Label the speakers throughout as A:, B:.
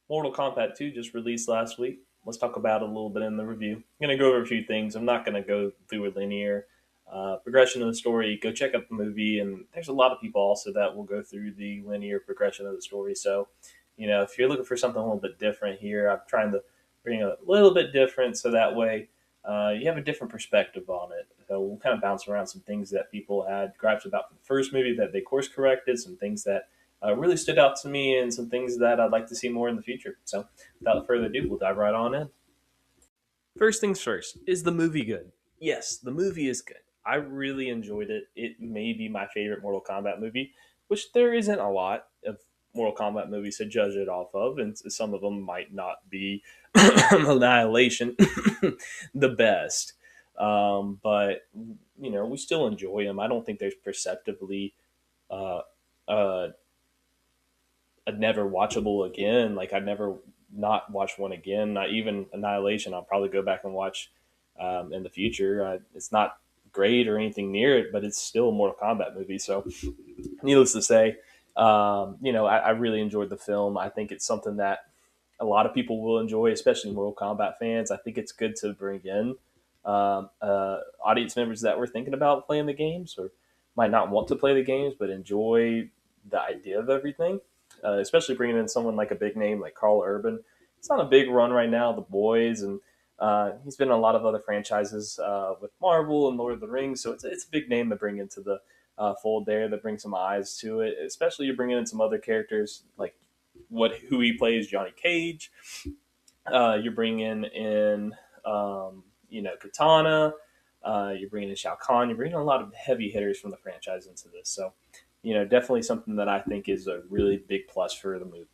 A: Mortal Kombat 2 just released last week. Let's talk about it a little bit in the review. I'm going to go over a few things. I'm not going to go through a linear progression of the story. Go check out the movie, and there's a lot of people also that will go through the linear progression of the story. So, if you're looking for something a little bit different here, I'm trying to bring a little bit different so that way you have a different perspective on it. So we'll kind of bounce around some things that people had gripes about from the first movie that they course corrected, some things that really stood out to me, and some things that I'd like to see more in the future. So, without further ado, we'll dive right on in. First things first, is the movie good? Yes, the movie is good. I really enjoyed it. It may be my favorite Mortal Kombat movie, which there isn't a lot of Mortal Kombat movies to judge it off of, and some of them might not be Annihilation the best. But we still enjoy them. I don't think there's perceptibly uh, uh, a never watchable again. Like I'd never not watch one again. Not even Annihilation. I'll probably go back and watch in the future. It's not great or anything near it, but it's still a Mortal Kombat movie. So, needless to say, I really enjoyed the film. I think it's something that a lot of people will enjoy, especially Mortal Kombat fans. I think it's good to bring in audience members that were thinking about playing the games or might not want to play the games but enjoy the idea of everything. Especially bringing in someone like a big name like Carl Urban. It's on a big run right now, The Boys, and he's been in a lot of other franchises with Marvel and Lord of the Rings. So it's a big name to bring into the fold there, that brings some eyes to it. Especially you're bringing in some other characters like who he plays, Johnny Cage. You're bringing in Katana. You're bringing in Shao Kahn. You're bringing a lot of heavy hitters from the franchise into this. So definitely something that I think is a really big plus for the movie.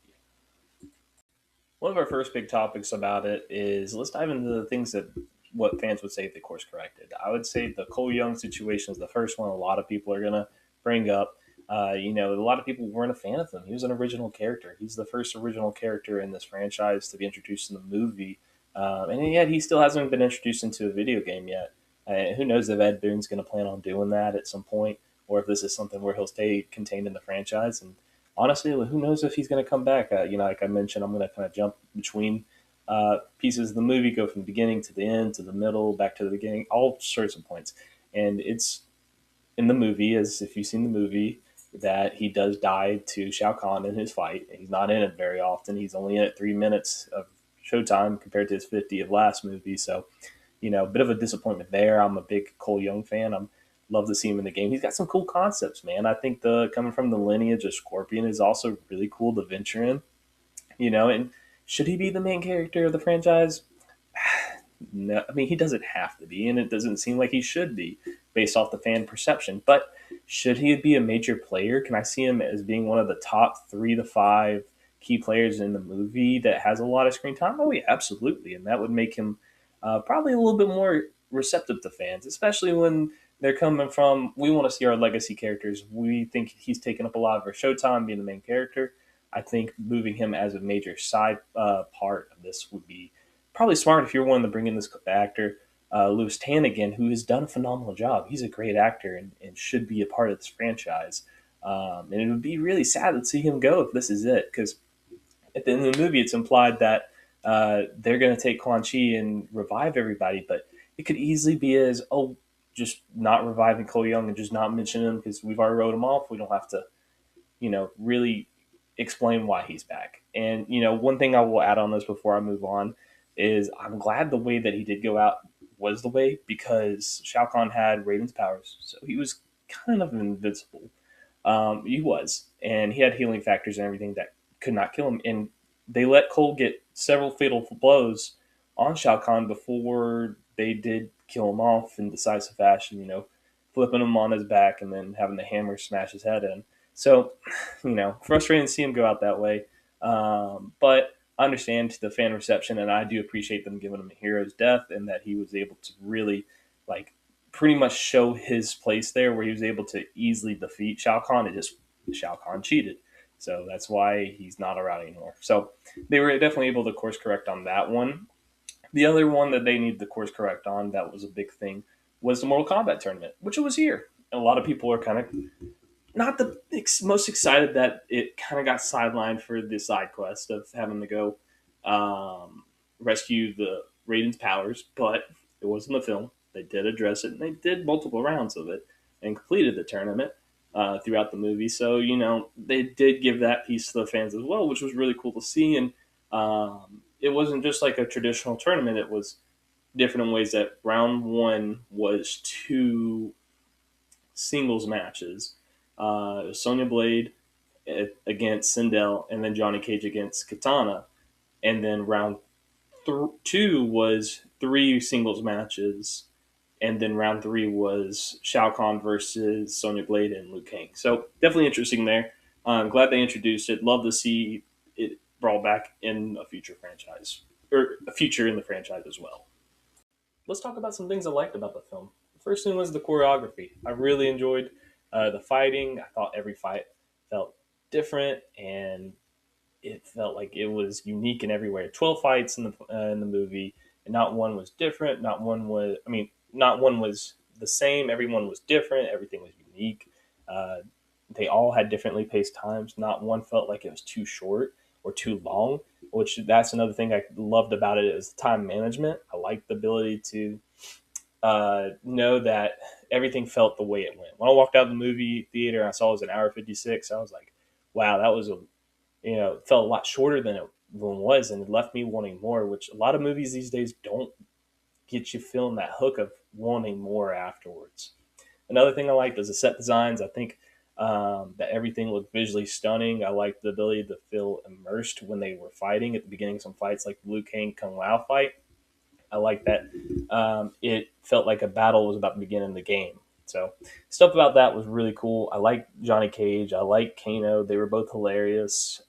A: One of our first big topics about it is let's dive into the things that what fans would say if they course corrected. I would say the Cole Young situation is the first one a lot of people are going to bring up. A lot of people weren't a fan of him. He was an original character. He's the first original character in this franchise to be introduced in the movie. And yet he still hasn't been introduced into a video game yet. Who knows if Ed Boon's going to plan on doing that at some point, or if this is something where he'll stay contained in the franchise. And honestly, who knows if he's going to come back? Like I mentioned, I'm going to kind of jump between pieces of the movie, go from the beginning to the end to the middle, back to the beginning, all sorts of points. And it's in the movie, as if you've seen the movie, that he does die to Shao Kahn in his fight. He's not in it very often. He's only in it 3 minutes of showtime compared to his 50 of last movie. So, a bit of a disappointment there. I'm a big Cole Young fan. I'm love to see him in the game. He's got some cool concepts, man. I think the coming from the lineage of Scorpion is also really cool to venture in. And should he be the main character of the franchise? No, I mean he doesn't have to be, and it doesn't seem like he should be based off the fan perception. But should he be a major player? Can I see him as being one of the top 3 to 5 key players in the movie that has a lot of screen time? Oh yeah, absolutely, and that would make him probably a little bit more receptive to fans, especially when they're coming from. We want to see our legacy characters. We think he's taken up a lot of our showtime being the main character. I think moving him as a major side part of this would be probably smart if you're wanting to bring in this actor, Louis Tan who has done a phenomenal job. He's a great actor and should be a part of this franchise. And it would be really sad to see him go if this is it, because at the end of the movie, it's implied that they're going to take Quan Chi and revive everybody, but it could easily be as, oh, just not reviving Cole Young and just not mentioning him because we've already wrote him off. We don't have to, really explain why he's back. And, one thing I will add on this before I move on is I'm glad the way that he did go out was the way, because Shao Kahn had Raiden's powers. So he was kind of invincible. He was. And he had healing factors and everything that could not kill him. And they let Cole get several fatal blows on Shao Kahn before they did kill him off in decisive fashion, flipping him on his back and then having the hammer smash his head in. So, frustrating to see him go out that way. But I understand the fan reception, and I do appreciate them giving him a hero's death, and that he was able to really, like, pretty much show his place there, where he was able to easily defeat Shao Kahn. It just Shao Kahn cheated, so that's why he's not around anymore. So they were definitely able to course correct on that one. The other one that they needed to course correct on, that was a big thing, was the Mortal Kombat tournament, which was here. And a lot of people are kind of not the most excited that it kind of got sidelined for the side quest of having to go rescue the Raiden's powers, but it was in the film. They did address it, and they did multiple rounds of it and completed the tournament throughout the movie. So they did give that piece to the fans as well, which was really cool to see. And it wasn't just like a traditional tournament; it was different in ways that round one was two singles matches. Sonya Blade against Sindel, and then Johnny Cage against Katana. And then round two was three singles matches. And then round three was Shao Kahn versus Sonya Blade and Liu Kang. So definitely interesting there. I'm glad they introduced it. Love to see it brought back in a future franchise or a future in the franchise as well. Let's talk about some things I liked about the film. The first thing was the choreography. I really enjoyed the fighting. I thought every fight felt different, and it felt like it was unique in every way. 12 fights in the movie, and not one was different. Not one was. I mean, not one was the same. Everyone was different. Everything was unique. Uh, they all had differently paced times. Not one felt like it was too short or too long. Which that's another thing I loved about it is time management. I liked the ability to know that everything felt the way it went. When I walked out of the movie theater, and I saw it was an hour 56. I was like, wow, that was it felt a lot shorter than it was, and it left me wanting more. Which a lot of movies these days don't get you feeling that hook of wanting more afterwards. Another thing I liked was the set designs. I think that everything looked visually stunning. I liked the ability to feel immersed when they were fighting at the beginning of some fights, like the Liu Kang Kung Lao fight. I like that it felt like a battle was about to begin in the game. So stuff about that was really cool. I like Johnny Cage. I like Kano. They were both hilarious.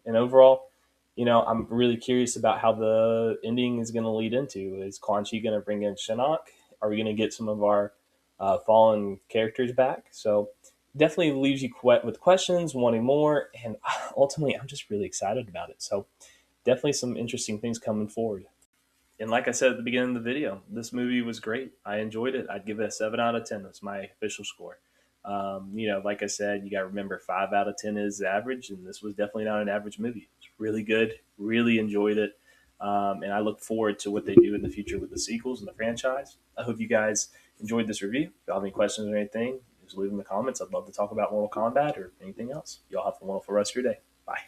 A: And overall, I'm really curious about how the ending is going to lead into. Is Quan Chi going to bring in Shinnok? Are we going to get some of our fallen characters back? So definitely leaves you with questions, wanting more, and ultimately, I'm just really excited about it. So definitely some interesting things coming forward. And like I said at the beginning of the video, this movie was great. I enjoyed it. I'd give it a 7 out of 10. That's my official score. Like I said, you got to remember 5 out of 10 is average, and this was definitely not an average movie. It's really good. Really enjoyed it. And I look forward to what they do in the future with the sequels and the franchise. I hope you guys enjoyed this review. If you have any questions or anything, just leave them in the comments. I'd love to talk about Mortal Kombat or anything else. Y'all have a wonderful rest of your day. Bye.